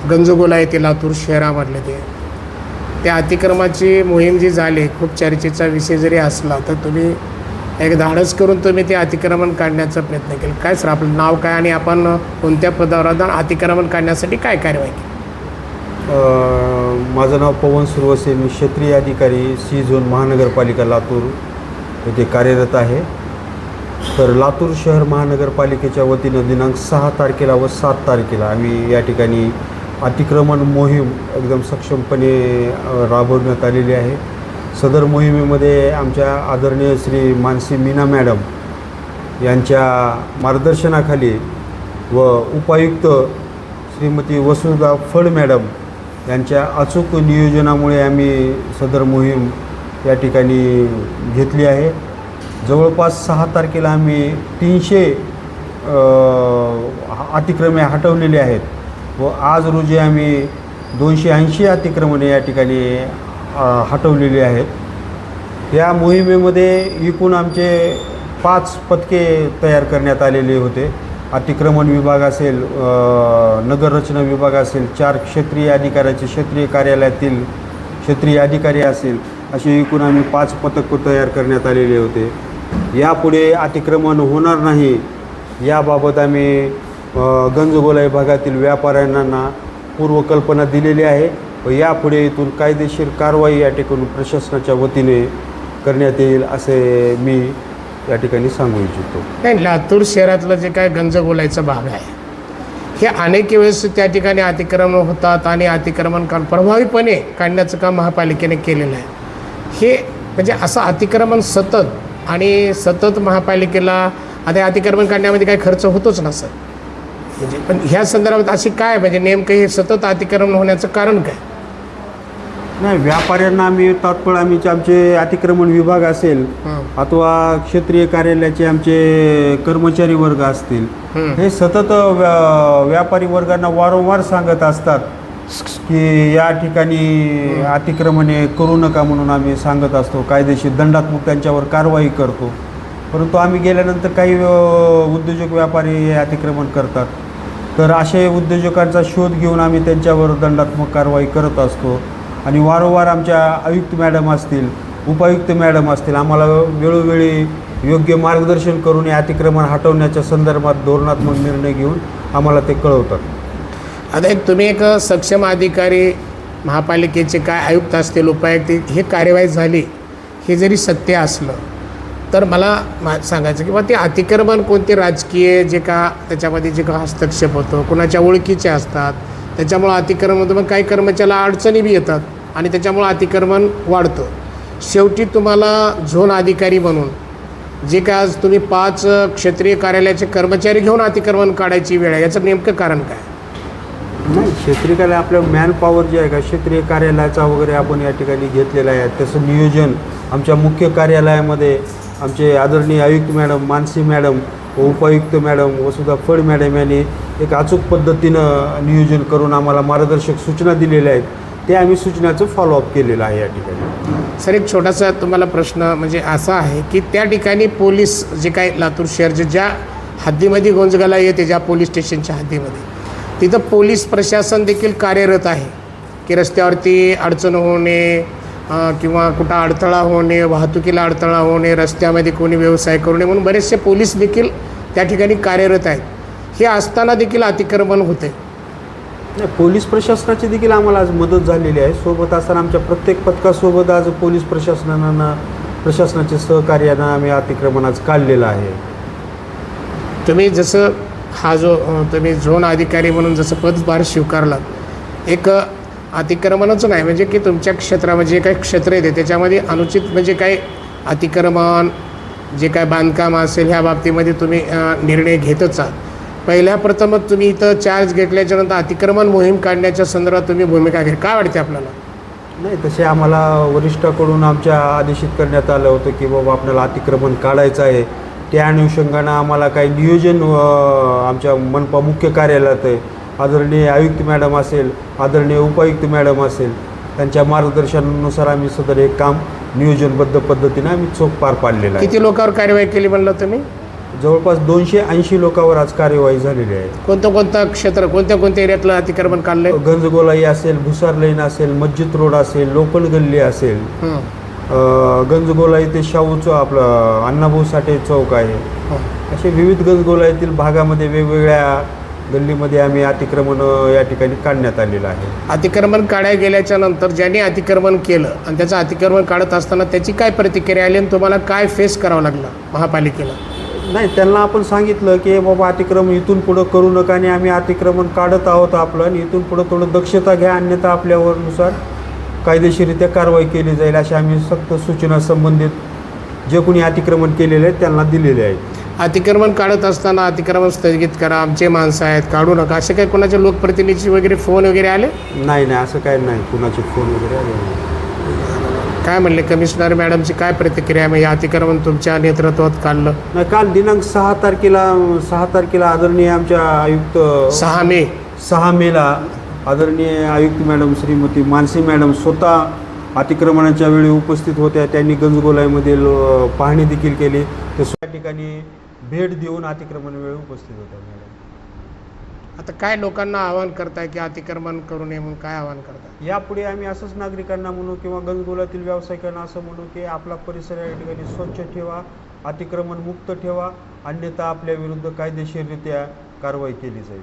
गंजगोला येथे लातूर शहरामधले त्या अतिक्रमाची मोहीम जी झाली, खूप चर्चेचा विषय जरी असला तर तुम्ही एक धाडस करून तुम्ही ते अतिक्रमण काढण्याचा प्रयत्न केला. काय सर आपलं नाव काय आणि आपण कोणत्या पदावर आहात, अतिक्रमण काढण्यासाठी काय कार्यवाही केली? माझं नाव पवन सुरवसे. मी क्षेत्रीय अधिकारी सी झोन महानगरपालिका लातूर येथे कार्यरत आहे. तर लातूर शहर महानगरपालिकेच्या वतीनं दिनांक 6 तारखेला व 7 तारखेला आम्ही या ठिकाणी अतिक्रमण मोहीम एकदम सक्षमपणे राबवण्यात आलेली आहे. सदर मोहिमेमध्ये आमच्या आदरणीय श्री मानसी मीना मॅडम यांच्या मार्गदर्शनाखाली व उपायुक्त श्रीमती वसुधा फड मॅडम यांच्या अचूक नियोजनामुळे आम्ही सदर मोहीम या ठिकाणी घेतली आहे. जवळपास 6 तारखेला आम्ही 300 अतिक्रमणे हटवलेली आहेत व आज रोजी आम्ही 280 अतिक्रमणे या ठिकाणी हटवलेली आहेत. या मोहिमेमध्ये एकूण आमचे 5 पथके तयार करण्यात आलेले होते. अतिक्रमण विभाग असेल, नगररचना विभाग असेल, 4 क्षेत्रीय अधिकाऱ्याचे क्षेत्रीय कार्यालयातील क्षेत्रीय अधिकारी असेल, असे एकूण आम्ही 5 पथक तयार करण्यात आलेले होते. यापुढे अतिक्रमण होणार नाही याबाबत आम्ही गंजगोलाई भागातील व्यापाऱ्यांना पूर्वकल्पना दिलेली आहे व यापुढे इथून कायदेशीर कारवाई या ठिकाणी प्रशासनाच्या वतीने करण्यात येईल असे मी या ठिकाणी सांगू इच्छितो. नाही, लातूर शहरातलं जे काय गंजगोलाईचा भाग आहे हे अनेक वेळेस त्या ठिकाणी अतिक्रमण होतात आणि अतिक्रमण प्रभावीपणे काढण्याचं काम महापालिकेने केलेलं आहे. हे म्हणजे असं अतिक्रमण सतत महापालिकेला आता अतिक्रमण काढण्यामध्ये काही खर्च होतोच ना सर, म्हणजे पण ह्या संदर्भात अशी काय म्हणजे नेमकं हे सतत अतिक्रमण होण्याचं कारण काय? नाही, व्यापाऱ्यांना आम्ही तात्काळ आमचे अतिक्रमण विभाग असेल अथवा क्षेत्रीय कार्यालयाचे आमचे कर्मचारी वर्ग असतील, हे सतत व्यापारी वर्गांना वारंवार सांगत असतात की या ठिकाणी अतिक्रमणे करू नका म्हणून आम्ही सांगत असतो. कायदेशीर दंडात्मक त्यांच्यावर कारवाई करतो. परंतु आम्ही गेल्यानंतर काही उद्योजक व्यापारी हे अतिक्रमण करतात. तर असे उद्योजकांचा शोध घेऊन आम्ही त्यांच्यावर दंडात्मक कारवाई करत असतो आणि वारंवार आमच्या आयुक्त मॅडम असतील, उपायुक्त मॅडम असतील, आम्हाला वेळोवेळी योग्य मार्गदर्शन करून हे अतिक्रमण हटवण्याच्या संदर्भात धोरणात्मक निर्णय घेऊन आम्हाला ते कळवतात. आता तुम्ही एक सक्षम अधिकारी महापालिकेचे काय आयुक्त असतील, उपायुक्त, हे कार्यवाही झाली हे जरी सत्य असलं तर मला सांगायचं की बा ते अतिक्रमण कोणते राजकीय जे का त्याच्यामध्ये जे का हस्तक्षेप होतो, कुणाच्या ओळखीचे असतात, त्याच्यामुळं अतिक्रमण होतं. मग काही कर्मचाऱ्याला अडचणी बी येतात आणि त्याच्यामुळं अतिक्रमण वाढतं. शेवटी तुम्हाला झोन अधिकारी म्हणून जे काय आज तुम्ही 5 क्षेत्रीय कार्यालयाचे कर्मचारी घेऊन अतिक्रमण काढायची वेळ आहे, याचं नेमकं कारण काय? नाही, क्षेत्रीय कार्यालय आपलं मॅन पॉवर जे आहे का क्षेत्रीय कार्यालयाचा वगैरे आपण या ठिकाणी घेतलेलं आहे. त्याचं नियोजन आमच्या मुख्य कार्यालयामध्ये आमचे आदरणीय आयुक्त मॅडम मानसी मॅडम व उपायुक्त मॅडम वसुधा फड मॅडम यांनी एक अचूक पद्धतीनं नियोजन करून आम्हाला मार्गदर्शक सूचना दिलेल्या आहेत. ते आम्ही सूचनाचं फॉलोअप केलेलं आहे या ठिकाणी. सर, एक छोटासा तुम्हाला प्रश्न म्हणजे असा आहे की त्या ठिकाणी पोलीस जे काय लातूर शहरचे ज्या हद्दीमध्ये गोंजगाला येते, ज्या पोलीस स्टेशनच्या हद्दीमध्ये, तिथं पोलीस प्रशासन देखील कार्यरत आहे की रस्त्यावरती अडचण होणे किंवा कुठं अडथळा होणे, वाहतुकीला अडथळा होणे, रस्त्यामध्ये कोणी व्यवसाय करू नये म्हणून बरेचसे पोलीस देखील त्या ठिकाणी कार्यरत आहेत. हे असताना देखील अतिक्रमण होते. पोलीस प्रशासनाची देखील आम्हाला आज मदत झालेली आहे. सोबत असताना आमच्या प्रत्येक पथकासोबत आज पोलीस प्रशासनाच्या सहकार्यानं आम्ही अतिक्रमण आज काढलेलं आहे. तुम्ही जसं हा जो तुम्ही झोन अधिकारी म्हणून जसं पदभार स्वीकारला, एक अतिक्रमणच नाही म्हणजे की तुमच्या क्षेत्रामध्ये जे काही क्षेत्र येते त्याच्यामध्ये अनुचित म्हणजे काय अतिक्रमण जे काय बांधकाम असेल ह्या बाबतीमध्ये तुम्ही निर्णय घेतच आहात. पहिल्या प्रथमच तुम्ही इथं चार्ज घेतल्याच्यानंतर अतिक्रमण मोहीम काढण्याच्या संदर्भात तुम्ही भूमिका घ्या. काय वाटते आपल्याला? नाही, तसे आम्हाला वरिष्ठाकडून आमच्या आदेशित करण्यात आलं होतं की बाबा आपल्याला अतिक्रमण काढायचं आहे. त्या अनुषंगानं आम्हाला काही नियोजन आमच्या मनपा मुख्य कार्यालयात आहे. आदरणीय आयुक्त मॅडम असेल, आदरणीय उपायुक्त मॅडम असेल, त्यांच्या मार्गदर्शनानुसार आम्ही सदर एक काम नियोजनबद्ध पद्धतीने आम्ही चोख पार पाडलेलं आहे. किती लोकांवर कार्यवाही केली म्हणलं तुम्ही? जवळपास 280 लोकांवर आज कार्यवाही झालेली आहे. कोणतं क्षेत्र, कोणत्या एरियातलं अतिक्रमण काढलंय? गंजगोलाई असेल, भुसार लेन असेल, मस्जिद रोड असेल, लोकल गल्ली असेल, गंजगोलाई ते शाहूचं आपलं अण्णाभाऊ साठे चौक आहे. असे विविध गंजगोलाईतील भागामध्ये वेगवेगळ्या गल्लीमध्ये आम्ही अतिक्रमण या ठिकाणी काढण्यात आलेलं आहे. अतिक्रमण काढायला गेल्याच्या नंतर ज्यांनी अतिक्रमण केलं आणि त्याचं अतिक्रमण काढत असताना त्याची काय प्रतिक्रिया आली आणि तुम्हाला काय फेस करावं लागलं महापालिकेला? नाही, त्यांना आपण सांगितलं की बाबा अतिक्रमण इथून पुढं करू नका आणि आम्ही अतिक्रमण काढत आहोत आपलं, आणि इथून पुढं थोडं दक्षता घ्या, अन्यथा आपल्यावरनुसार कायदेशीररित्या कारवाई केली जाईल अशा आम्ही सक्त सूचना संबंधित जे कोणी अतिक्रमण केलेले आहेत त्यांना दिलेले आहेत. अतिक्रमण काढत असताना अतिक्रमण स्थगित करा, आमचे माणसं आहेत, काढू नका, असे काही कोणाच्या लोकप्रतिनिधी वगैरे फोन वगैरे आले? नाही, असं काही नाही, कुणाचे फोन वगैरे आले नाही. काय म्हणले कमिशनर मॅडमची काय प्रतिक्रिया आहे? या अतिक्रमण तुमच्या नेतृत्वात काढलं? नाही, काल दिनांक 6 तारखेला आदरणीय आमच्या आयुक्त 6 मेला आदरणीय आयुक्त मॅडम श्रीमती मानसी मॅडम स्वतः अतिक्रमणाच्या वेळी उपस्थित होत्या. त्यांनी गंजगोलाईमधील पाहणी देखील केली. ते त्या ठिकाणी भेट देऊन अतिक्रमण वेळी उपस्थित होत्या मॅडम. आता काय लोकांना आवाहन करताय की अतिक्रमण करू नये म्हणून काय आवाहन करताय? यापुढे आम्ही असंच नागरिकांना म्हणू किंवा गंजगोलातील व्यावसायिकांना असं म्हणू की आपला परिसर या ठिकाणी स्वच्छ ठेवा, अतिक्रमण मुक्त ठेवा, अन्यथा आपल्या विरुद्ध कायदेशीररित्या कारवाई केली जाईल.